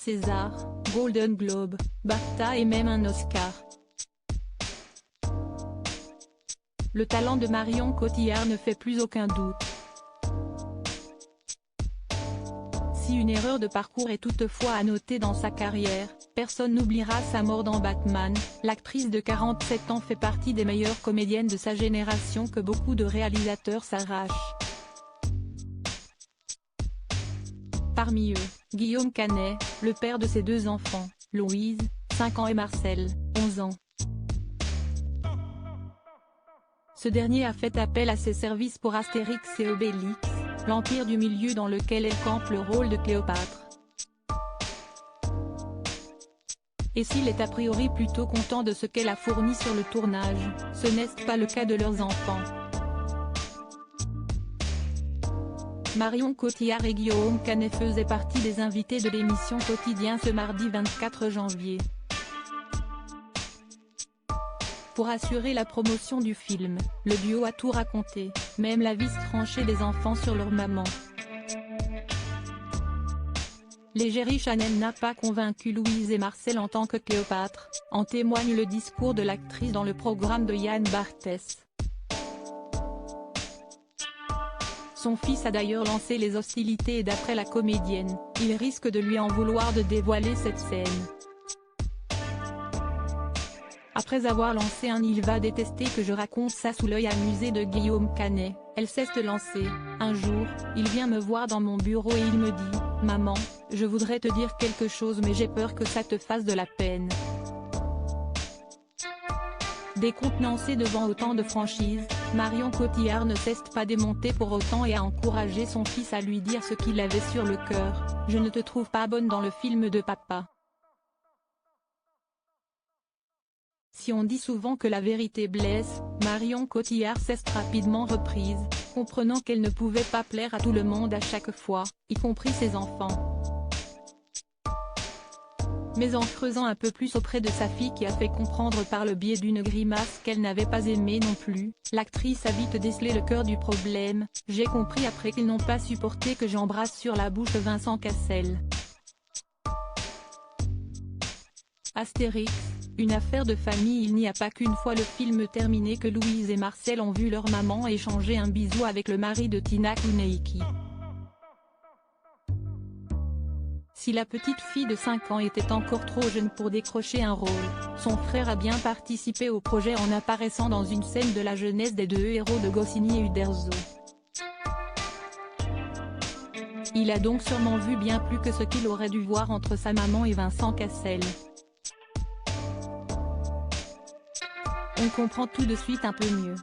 César, Golden Globe, BAFTA et même un Oscar. Le talent de Marion Cotillard ne fait plus aucun doute. Si une erreur de parcours est toutefois à noter dans sa carrière, personne n'oubliera sa mort dans Batman. L'actrice de 47 ans fait partie des meilleures comédiennes de sa génération que beaucoup de réalisateurs s'arrachent. Parmi eux, Guillaume Canet, le père de ses deux enfants, Louise, 5 ans et Marcel, 11 ans. Ce dernier a fait appel à ses services pour Astérix et Obélix, l'Empire du Milieu dans lequel elle campe le rôle de Cléopâtre. Et s'il est a priori plutôt content de ce qu'elle a fourni sur le tournage, ce n'est pas le cas de leurs enfants. Marion Cotillard et Guillaume Canet faisaient partie des invités de l'émission Quotidien ce mardi 24 janvier. Pour assurer la promotion du film, le duo a tout raconté, même la vis tranchée des enfants sur leur maman. L'égérie Chanel n'a pas convaincu Louise et Marcel en tant que Cléopâtre, en témoigne le discours de l'actrice dans le programme de Yann Barthès. Son fils a d'ailleurs lancé les hostilités et d'après la comédienne, il risque de lui en vouloir de dévoiler cette scène. Après avoir lancé un « il va détester que je raconte ça » sous l'œil amusé de Guillaume Canet, elle s'est lancée. Un jour, il vient me voir dans mon bureau et il me dit « Maman, je voudrais te dire quelque chose mais j'ai peur que ça te fasse de la peine. » Décontenancée devant autant de franchise, Marion Cotillard ne cesse pas démonter pour autant et a encouragé son fils à lui dire ce qu'il avait sur le cœur « Je ne te trouve pas bonne dans le film de papa. » Si on dit souvent que la vérité blesse, Marion Cotillard s'est rapidement reprise, comprenant qu'elle ne pouvait pas plaire à tout le monde à chaque fois, y compris ses enfants. Mais en creusant un peu plus auprès de sa fille qui a fait comprendre par le biais d'une grimace qu'elle n'avait pas aimé non plus, l'actrice a vite décelé le cœur du problème. « J'ai compris après qu'ils n'ont pas supporté que j'embrasse sur la bouche Vincent Cassel. » Astérix, une affaire de famille. Il n'y a pas qu'une fois le film terminé que Louise et Marcel ont vu leur maman échanger un bisou avec le mari de Tina Kuneiki. Si la petite fille de 5 ans était encore trop jeune pour décrocher un rôle, son frère a bien participé au projet en apparaissant dans une scène de la jeunesse des deux héros de Goscinny et Uderzo. Il a donc sûrement vu bien plus que ce qu'il aurait dû voir entre sa maman et Vincent Cassel. On comprend tout de suite un peu mieux.